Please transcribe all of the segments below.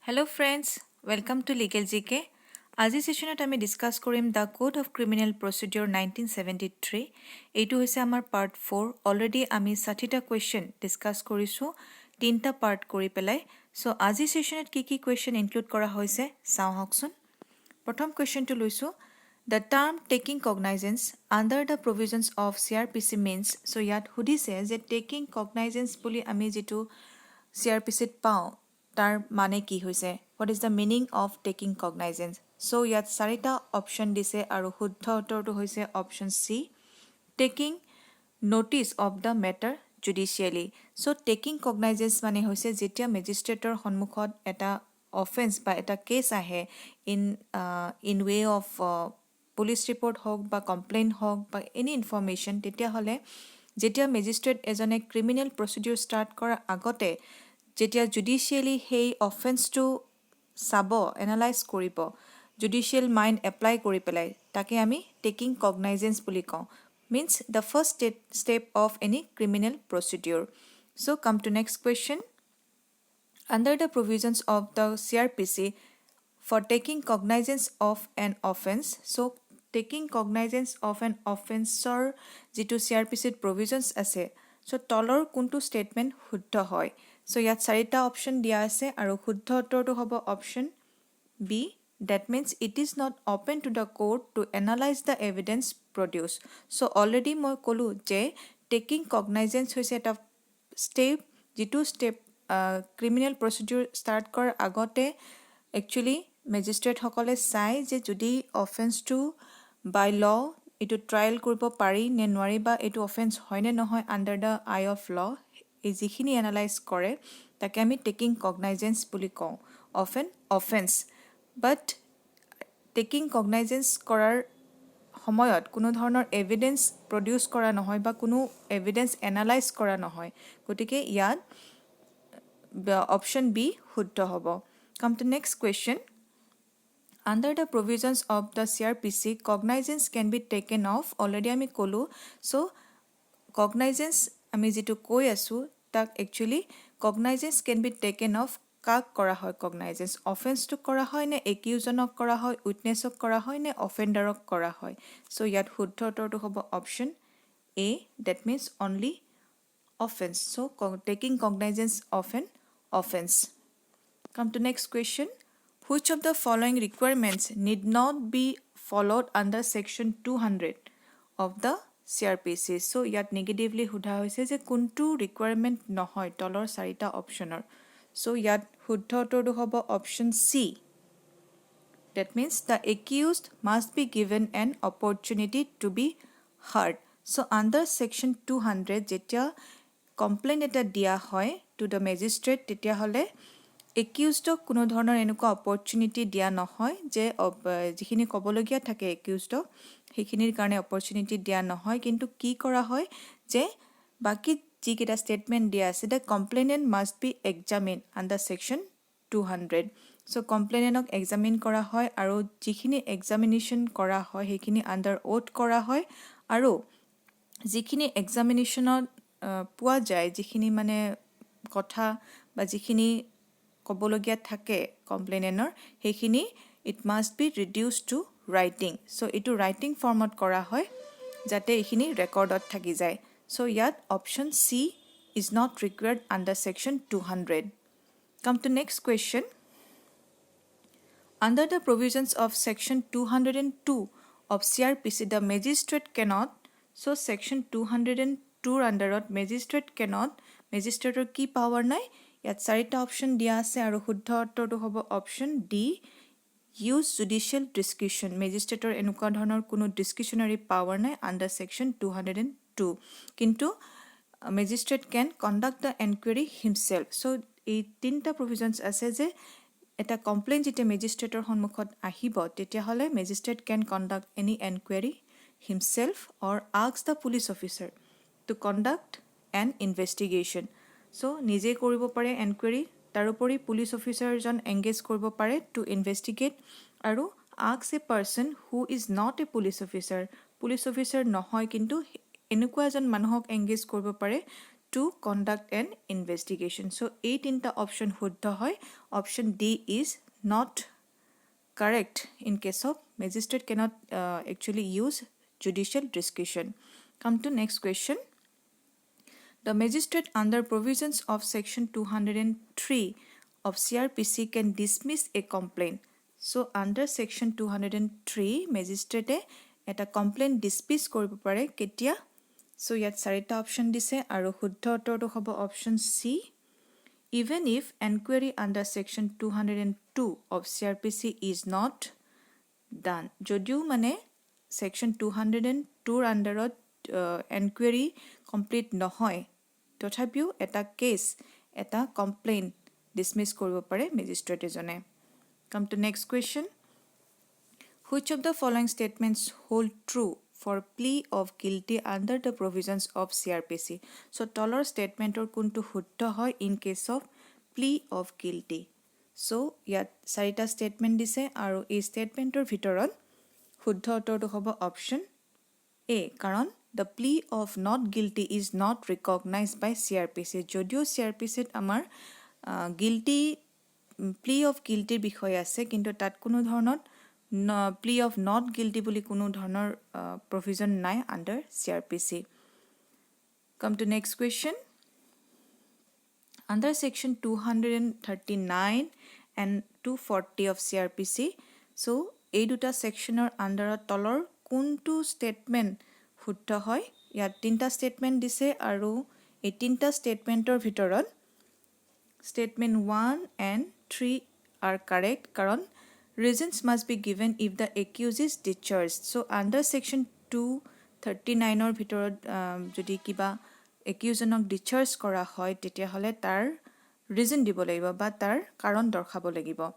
Hello friends, welcome to Legal GK. আজি সেশনত আমি discuss কৰিম দা কোড অফ ক্ৰিমিনেল প্ৰচিডিউৰ 1973 এইটো হৈছে আমাৰ পাৰ্ট 4 অলৰেডি আমি 60টা কোৱেশ্চন ডিসকাস কৰিছো তিনটা পাৰ্ট কৰি পেলাই সো আজি সেশনত কি কোৱেশ্চন ইনক্লুড কৰা হৈছে চাও হকচোন প্ৰথম কোৱেশ্চনটো লৈছো The term taking cognizance under the provisions of CRPC means so ইয়াত সুধিছে যে taking cognizance বুলি আমি যেটো CRPC পাও তাৰ মানে কি হৈছে what is the meaning of taking cognizance so ইয়াত চাৰিটা অপচন দিছে আৰু শুদ্ধ উত্তৰটো হৈছে option C taking notice of the matter judicially so taking cognizance মানে হৈছে যেতিয়া ম্যাজিষ্ট্ৰেটৰ সন্মুখত এটা অফেন্স বা এটা কেস আহে in way of police report হওক বা কমপ্লেইন হওক বা এনি ইনফৰমেশন তেতিয়া হলে যেতিয়া ম্যাজিষ্ট্ৰেট এজনে ক্ৰিমিনেল প্ৰচিডিউৰ ষ্টাৰ্ট কৰাৰ আগতে যেতিয়া জুডিশিয়ালি হেই অফেন্সটো চাব এনালাইজ কৰিব জুডিশিয়াল মাইন্ড এপ্লাই কৰি পেলাই তাকে আমি টেকিং কগনাইজেন্স বুলি কওঁ means the first step of any criminal procedure so come to next question under the provisions of the CRPC for taking cognizance of an offense so taking cognizance of an offenser যেটো CRPC provisions আছে so তলৰ কোনটো statement শুদ্ধ হয় so ইয়াত চাৰিটা option দিয়া আছে আৰু শুদ্ধ উত্তৰটো হ'ব option B that means it is not open to the court to analyze the evidence produced so already মই কলো যে taking cognizance হৈছে এটা step যেটো step criminal procedure start কৰাৰ আগতে actually magistrate সকলে চাই যে যদি offense to by law এটো ট্রায়াল কৰিব পাৰি নে নোৱাৰি বা এটো অফেন্স হয় নে নহয় under the eye of law এই যিখিনি এনালাইজ কৰে তাকে আমি টেকিং কগনাইজেন্স বুলি কওঁ of an offense but taking cognizance কৰাৰ সময়ত কোনো ধৰণৰ এভিডেন্স প্ৰডিউস কৰা নহয় বা কোনো এভিডেন্স এনালাইজ কৰা নহয় গতিকে ইয়াত অপচন বি শুদ্ধ হ'ব come to next question under the provisions of the CRPC cognizance can be taken of already আমি কলো so cognizance আমি যেটো কৈ আছো তাক actually cognizance can be taken of কাক কৰা হয় cognizance offense to কৰা হয় নে accused-জনক কৰা হয় witness-ক কৰা হয় নে offender-ক কৰা হয় so ইয়াত শুদ্ধ উত্তৰটো হ'ব option A that means only offense so taking cognizance of an offense come to next question which of the following requirements need not be followed under section 200 of the CRPC so ইয়াত negatively সোধা হৈছে যে কোনটো requirement নহয় তলৰ চাৰিটা অপচনৰ so ইয়াত শুদ্ধ উত্তৰটো হ'ব option C that means the accused must be given an opportunity to be heard so under section 200 যেতিয়া complaint এটা দিয়া হয় to the magistrate তেতিয়া হলে accused কোনো ধৰণৰ এনেকুৱা opportunity দিয়া নহয় যে যিখিনি কবলগীয়া থাকে accused সেইখিনিৰ কাৰণে opportunity দিয়া নহয় কিন্তু কি কৰা হয় যে বাকি যিকেটা statement দিয়া আছে the complainant must be examined under section 200 so complainantক examine কৰা হয় আৰু যিখিনি examination কৰা হয় সেইখিনি under oath কৰা হয় আৰু যিখিনি examinationত পোৱা যায় যিখিনি মানে কথা বা যিখিনি কবলগীয়া থাকে কমপ্লেইনেন্টৰ সেইখিনি it must be reduced to writing so এটো writing ফৰ্মত কৰা হয় যাতে এইখিনি ৰেকৰ্ডত থাকি যায় so ইয়াত option C is not required under section 200 come to next question under the provisions of section 202 of CRPC the magistrate cannot so section 202 underত magistrate cannot magistrateৰ কি power নাই ইয়াত চাৰিটা অপচন দিয়া আছে আৰু শুদ্ধ উত্তৰটো হ'ব option D use judicial discretion magistrateৰ এনেকুৱা ধৰণৰ কোনো discretionary power নাই under section 202 কিন্তু magistrate can conduct the inquiry himself so এই তিনটা provisions আছে যে এটা complaint যেতিয়া magistrateৰ সন্মুখত আহিব তেতিয়া হলে magistrate can conduct any inquiry himself or ask the police officer to conduct an investigation so নিজে কৰিব পাৰে এনকুৱেৰি তাৰোপৰি পুলিশ অফিচাৰজন এংগেজ কৰিব পাৰে টু ইনভেষ্টিগেট আৰু ask a person who is not a police officer নহয় কিন্তু এনেকুৱা এজন মানুহক এংগেজ কৰিব পাৰে to conduct an investigation. So 8 in the option শুদ্ধ হয়. Option D is not correct in case of magistrate cannot actually use judicial discretion. Come to next question. The magistrate under provisions of section 203 of CRPC can dismiss a complaint. So under section 203 magistrate eta complaint dismiss koribo pare ketia. So yat sarita option dise aru শুদ্ধ উত্তৰটো হ'ব option C. Even if inquiry under section 202 of CRPC is not done. যদিও মানে section 202 আন্ডাৰত inquiry complete নহয় তথাপিও এটা case এটা complain dismiss কৰিব পাৰে ম্যাজিষ্ট্ৰেট এজনে. Come to next question. Which of the following statements hold true for plea of guilty under the provisions of CRPC? So তলৰ statementor কোনটো শুদ্ধ হয় in case of plea of guilty. So ইয়াত চাৰিটা statement দিছে আৰু এই statementor ভিতৰত শুদ্ধ উত্তৰটো হ'ব option A কাৰণ the plea of not guilty is not recognized by CRPC. যদিও CRPC আমাৰ guilty plea of guilty বিষয় আছে কিন্তু তাত কোনো ধৰণৰ plea of not guilty বুলি কোনো ধৰণৰ provision নাই under CRPC. Come to next question. Under section 239 and 240 of CRPC, so এই দুটা সেকশনৰ আন্ডাৰত তলৰ কোনটো স্টেটমেন্ট শুদ্ধ হয়? ইয়াত তিনটা স্টেটমেন্ট দিছে আৰু এই তিনটা স্টেটমেন্টৰ ভিতৰত statement 1 and 3 are correct karon reasons must be given if the accused is discharged. So under section 239 or bhitorot jodi kiba accused onok discharge kora hoy tetia hole tar reason dibo lagibo ba tar karon dorkhabo lagibo.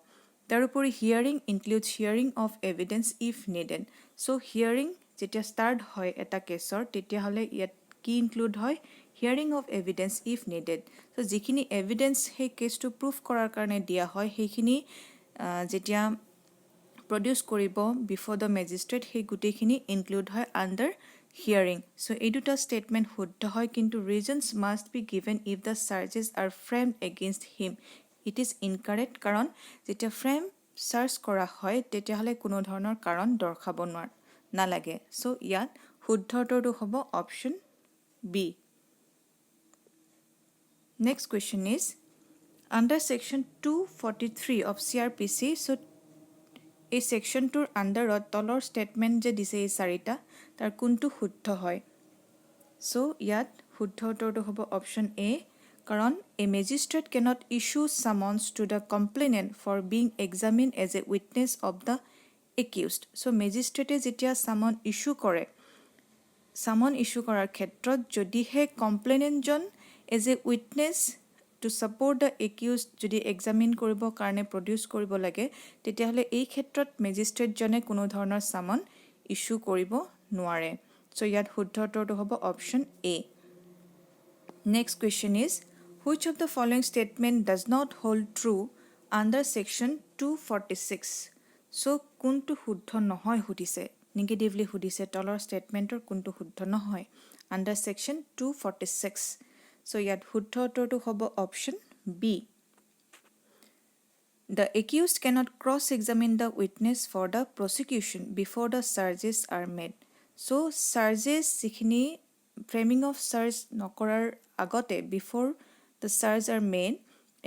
Tarupori hearing includes hearing of evidence if needed. So hearing jetia start hoy eta caseor tetia hole yet ki include hoy hearing of evidence if needed. So jikhini evidence he case to proof korar karone dia hoy hekhini jetia produce koribo before the magistrate he gutekhini include hoy under hearing. So ei duta statement শুদ্ধ হয় কিন্তু reasons must be given if the charges are framed against him. It is incorrect karon jetia frame search kora hoy tetia hole kuno dhoroner karon dorkhabo na lage. So yat শুদ্ধ উত্তৰটো হ'ব option B. Next question is under section 243 of CRPC. So a section tour under তলৰ statement যে দিছে এই চাৰিটা তাৰ কোনটো শুদ্ধ হয়? So ইয়াত শুদ্ধ উত্তৰটো হ'ব option A কাৰণ a magistrate cannot issue summons to the complainant for being examined as a witness of the accused. So magistrate যেতিয়া summon issue কৰে summon issue কৰাৰ ক্ষেত্ৰত যদিহে complainant John as a witness to support the accused যদি examine কৰিব কাৰণে produce কৰিব লাগে তেতিয়া হলে এই ক্ষেত্ৰত magistrate জনে কোনো ধৰণৰ summon issue কৰিব নোৱাৰে. So ইয়াত শুদ্ধ উত্তৰটো হ'ব option A. Next question is which of the following statement does not hold true under section 246? So কোনটো শুদ্ধ নহয় সুধিছে negatively সুধিছে তলৰ statementor কোনটো শুদ্ধ নহয় under section 246. So yat শুদ্ধ উত্তৰটো হ'ব option B. The accused cannot cross-examine the witness for the prosecution before the charges are made. So charges jikhini framing of charge nokorar agote before the charges are made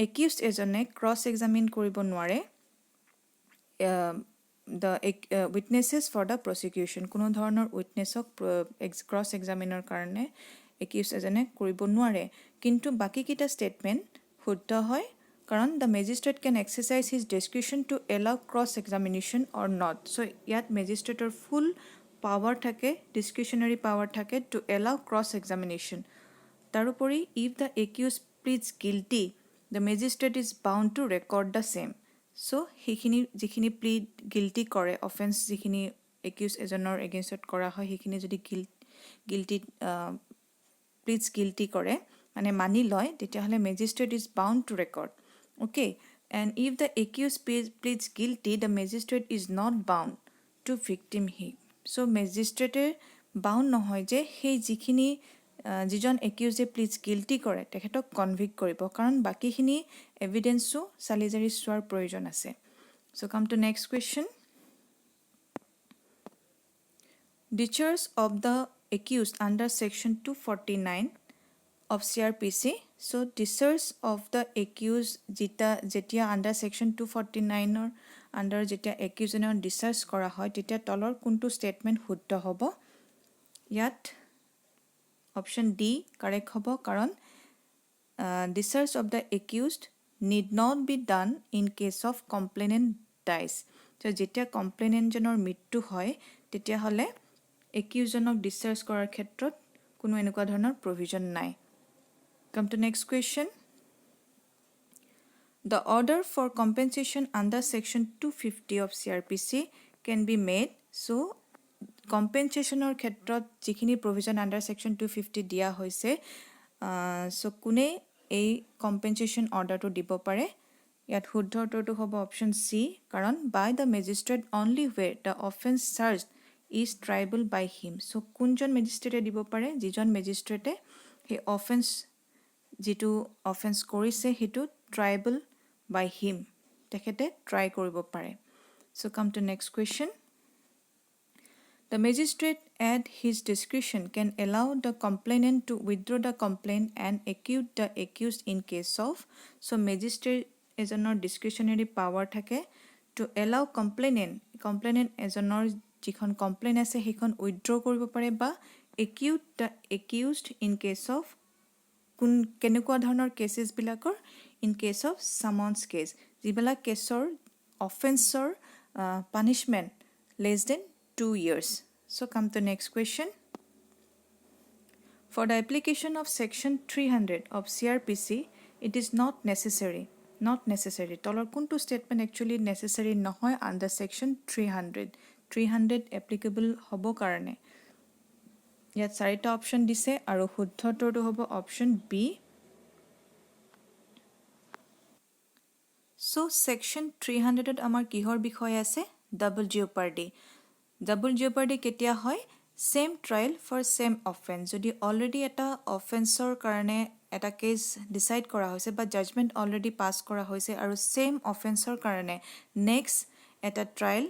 accused ejone cross-examine koribo nware the witnesses for the prosecution kuno dhoroner witnessok cross-examiner karone accused ejone koribo nware kintu baki kita statement শুদ্ধ হয় karon the magistrate can exercise his discretion to allow cross examination or not. So yat magistrate or full power thake discretionary power thake to allow cross examination. Tarupori if the accused pleads guilty the magistrate is bound to record the same. So hekhini jikhini plead guilty kore offense jikhini accused ejonor against kora hoy hekhini jodi guilty pleads guilty kore mane mani loy tetia hole magistrate is bound to record. Okay, and if the accused pleads guilty the magistrate is not bound to victim him. So magistrate bound nohoy je he jikhini যিজন একিউজে please guilty কৰে তেখেতক convict কৰিব কাৰণ বাকীখিনি এভিডেন্সো চালি জাৰি চোৱাৰ প্ৰয়োজন আছে so' come to next question discharge of the accused under section 249 of CRPC. So, discharge of the accused যেতিয়া under section 249 or under যেতিয়া accused discharge কৰা হয় তেতিয়া তলৰ কোনটো statement শুদ্ধ হ'ব ইয়াত option D correct হ'ব কাৰণ discharge of the accused need not be done in case of complainant dies. So, যেতিয়া complainant জনৰ মৃত্যু হয় তেতিয়া হলে accused জনক discharge কৰাৰ ক্ষেত্ৰত কোনো এনেকুৱা ধৰণৰ provision নাই Come to next question. The order for compensation under section 250 of CRPC can be made. So, compensation or khetrot jikhini provision under section 250 dia hoise. So, kune a compensation order to dibo pare. Yat huddhor to hobo option C. Karan by the magistrate only where the offense charged is triable by him. So, kunjon magistrate dibo pare. Jijon magistrate he offense যিটো offence কৰিছে হেতু tribal by him তেখেতে try কৰিব পাৰে so কাম to next question The magistrate at his discretion can allow the complainant to withdraw the complaint and acquit the accused in case of so magistrate এজনৰ discretionary power থাকে to allow complainant এজনৰ যিখন complain আছে সেইখন withdraw কৰিব পাৰে বা acquit the accused in case of কেনেকুৱা ধৰণৰ কেसेছ বিলাকৰ in case of summons case যিবিলাক কেছৰ অফেন্সৰ punishment less than 2 years so come to next question for the application of section 300 of CRPC it is not necessary তলৰ কোনটো statement actually necessary নহয় under section 300 applicable হ'ব কাৰণে ইয়াত চাৰিটা অপচন দিছে আৰু শুদ্ধটোটো হ'ব অপচন বি সো সেকশন 300 ত আমাৰ কিহৰ বিষয় আছে ডাবল জিঅপাৰ্ডি কেতিয়া হয় same trial for same offence যদি অলৰেডি এটা অফেন্সৰ কাৰণে এটা কেস ডিসাইড কৰা হৈছে বা জাজমেন্ট অলৰেডি পাস কৰা হৈছে আৰু সেম অফেন্সৰ কাৰণে নেক্সট এটা ট্ৰায়াল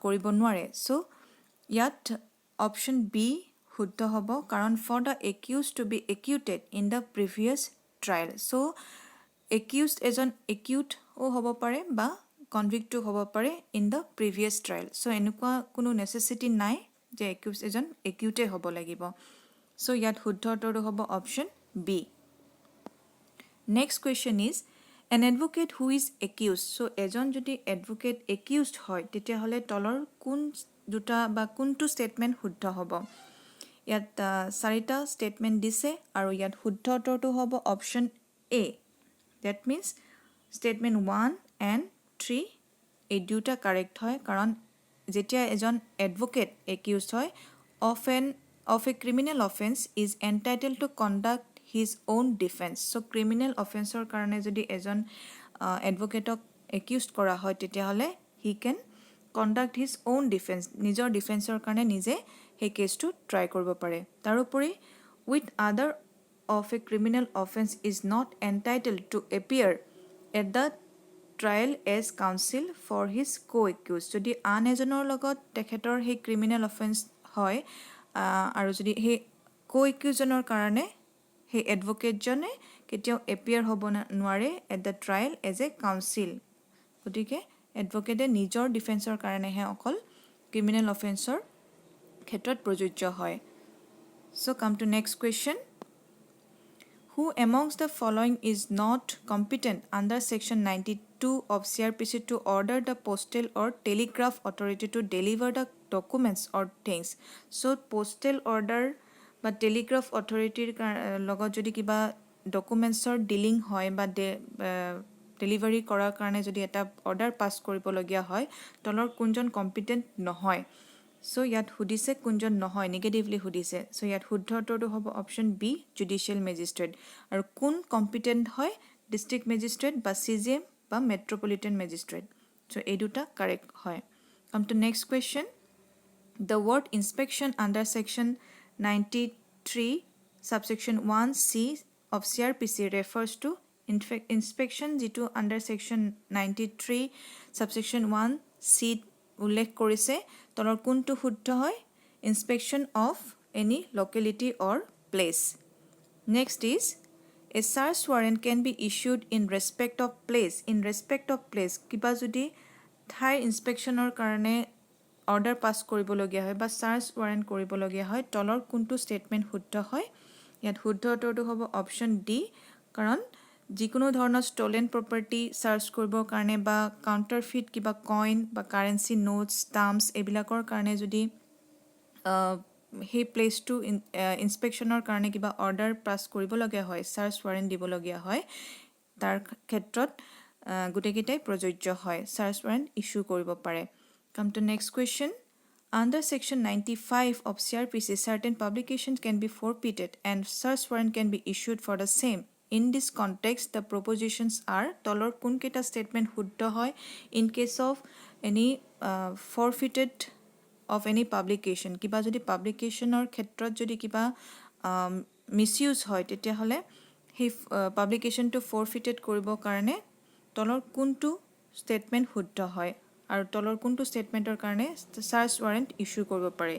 কৰিব নোৱাৰে সো ইয়াত অপচন বি শুদ্ধ হ'ব কাৰণ for the accused to be acquitted in the previous trial so accused এজন acquit ও হ'ব পাৰে বা convict ও হ'ব পাৰে in the previous trial so এনেকুৱা কোনো necessity নাই যে accused এজন acquit হ'ব লাগিব so ইয়াত শুদ্ধটো হ'ব option B next question is an advocate who is accused so এজন যদি advocate accused হয় তেতিয়া হলে তলৰ কোন দুটা বা কোনটো statement শুদ্ধ হ'ব ইয়াত চাৰিটা স্টেটমেন্ট দিছে আৰু ইয়াত শুদ্ধটো হ'ব option A that means statement 1 and 3 এই দুটা কাৰেক্ট হয় কাৰণ যেতিয়া এজন এডভোকেট একিউজড হয় of a criminal offense is entitled to conduct his own defense so criminal offenseৰ কাৰণে যদি এজন এডভোকেটক একিউজড কৰা হয় তেতিয়া হলে he can conduct his own defense নিজৰ ডিফেন্সৰ কাৰণে নিজে হে কেছটো ট্ৰাই কৰিব পাৰে তাৰোপৰি with other of a criminal offense is not entitled to appear at the trial as counsel for his co-accused যদি আন এজনৰ লগত তেখেতৰ হে ক্ৰিমিনেল অফেন্স হয় আৰু যদি হে co-accused জনৰ কাৰণে হে এডভোকেট জনে কেতিয়াও appear হ'ব নোৱাৰে at the trial as a counsel গতিকে এডভোকেটে নিজৰ ডিফেন্সৰ কাৰণে হে অকল ক্ৰিমিনেল অফেন্সৰ ক্ষেত্ৰত প্ৰযোজ্য হয় so come to next question who amongst the following is not competent under section 92 of CRPC to order the postal or telegraph authority to deliver the documents or things so postal order বা telegraph authority লগত যদি কিবা documents or dealing হয় বা delivery কৰাৰ কাৰণে যদি এটা অৰ্ডাৰ পাস কৰিব লগিয়া হয় তলৰ কোনজন কম্পিটেন্ট নহয় সো ইয়াত হুদিছে কোনজন নহয় নেগেটিভলি হুদিছে সো ইয়াত শুদ্ধটোটো হ'ব অপচন বি জুডিশিয়াল ম্যাজিস্ট্ৰেট আৰু কোন কম্পিটেন্ট হয় ডিস্ট্ৰিক্ট ম্যাজিস্ট্ৰেট বা সিজিএম বা মেট্ৰোপলিটন ম্যাজিস্ট্ৰেট সো এই দুটা কাৰেক্ট হয় কাম to next question the word inspection under section 93 Subsection 1C of CRPC refers to inspection যিটো under section 93 subsection 1C উল্লেখ কৰিছে তলৰ কোনটো শুদ্ধ হয় inspection of any locality or place. Next is a search warrant can be issued in respect of place. In respect of place কিবা যদি ঠাইৰ ইনস্পেকশ্যনৰ কাৰণে অৰ্ডাৰ পাছ কৰিবলগীয়া হয় বা সাৰ্চ ৱাৰেণ্ট কৰিবলগীয়া হয় তলৰ কোনটো ষ্টেটমেণ্ট শুদ্ধ হয় ইয়াত শুদ্ধ উত্তৰটো হ'ব অপশ্যন ডি কাৰণ যিকোনো ধৰণৰ ষ্টলেন প্ৰপাৰ্টি সাৰ্চ কৰিবৰ কাৰণে বা কাউণ্টাৰফিট কিবা কইন বা কাৰেন্সি নোটছ ষ্টাম্পছ এইবিলাকৰ কাৰণে যদি সেই প্লেচটো ইনস্পেকশ্যনৰ কাৰণে কিবা অৰ্ডাৰ পাছ কৰিবলগীয়া হয় সাৰ্চ ৱাৰেণ্ট দিবলগীয়া হয় তাৰ ক্ষেত্ৰত গোটেইকেইটাই প্ৰযোজ্য হয় সাৰ্চ ৱাৰেণ্ট ইস্যু কৰিব পাৰে Come to next question. Under section 95 of CRPC, certain publications can be forfeited and search warrant can be issued for the same. In this context, the propositions are tolor kun keta statement huddha hoy in case of any forfeited of any publication. Kiba jodi publication or khetrot jodi kiba misuse hoy tetia hole he publication to forfeited koribo karone tolor kuntu statement huddha hoy. আৰু তলৰ কোনটো ষ্টেটমেণ্টৰ কাৰণে search warrant issue কৰিব পাৰে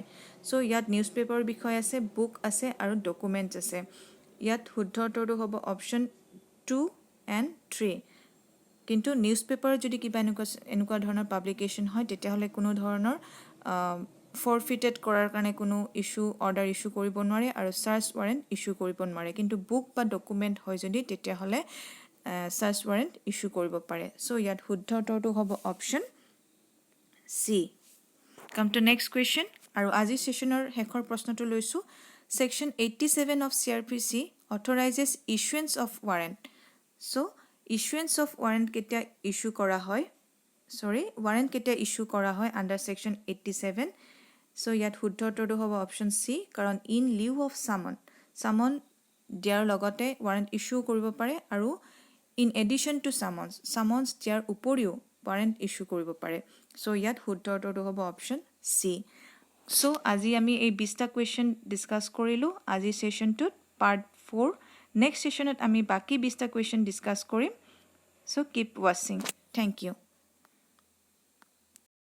so ইয়াত news পেপাৰৰ বিষয় আছে বুক আছে আৰু ডকুমেণ্টছ আছে ইয়াত শুদ্ধ উত্তৰটো হ'ব অপশ্যন 2 এণ্ড 3 কিন্তু নিউজ পেপাৰত যদি কিবা এনেকুৱা ধৰণৰ পাব্লিকেশ্যন হয় তেতিয়াহ'লে কোনো ধৰণৰ ফৰফিটেড কৰাৰ কাৰণে কোনো ইস্যু অৰ্ডাৰ ইস্যু কৰিব নোৱাৰে আৰু সাৰ্চ ৱাৰেণ্ট ইস্যু কৰিব নোৱাৰে কিন্তু বুক বা ডকুমেণ্ট হয় যদি তেতিয়াহ'লে সাৰ্চ ৱাৰেণ্ট ইস্যু কৰিব পাৰে সো ইয়াত শুদ্ধ উত্তৰটো হ'ব option C. Come to next question. আৰু আজি সেশনৰ হেকৰ প্ৰশ্নটো লৈছো section 87 of CRPC authorizes issuance of warrant. So issuance of warrant কেতিয়া ইস্যু কৰা হয় warrant কেতিয়া ইস্যু কৰা হয় under section 87 so ইয়াত শুদ্ধ উত্তৰটো হ'ব অপশ্যন C কাৰণ in lieu of summon দিয়াৰ লগতে warrant ইস্যু কৰিব পাৰে আৰু in addition to summons দিয়াৰ উপৰিও warrant ইস্যু কৰিব পাৰে সো ইয়াত শুদ্ধ উত্তৰটো হ'ব অপশ্যন সি সো আজি আমি এই 20টা কোৱেশ্চন ডিসকাস কৰিলো আজি সেশনটোত পাৰ্ট 4 নেক্সট সেশনত আমি বাকি 20টা কোৱেশ্চন ডিসকাস কৰিম so keep watching thank U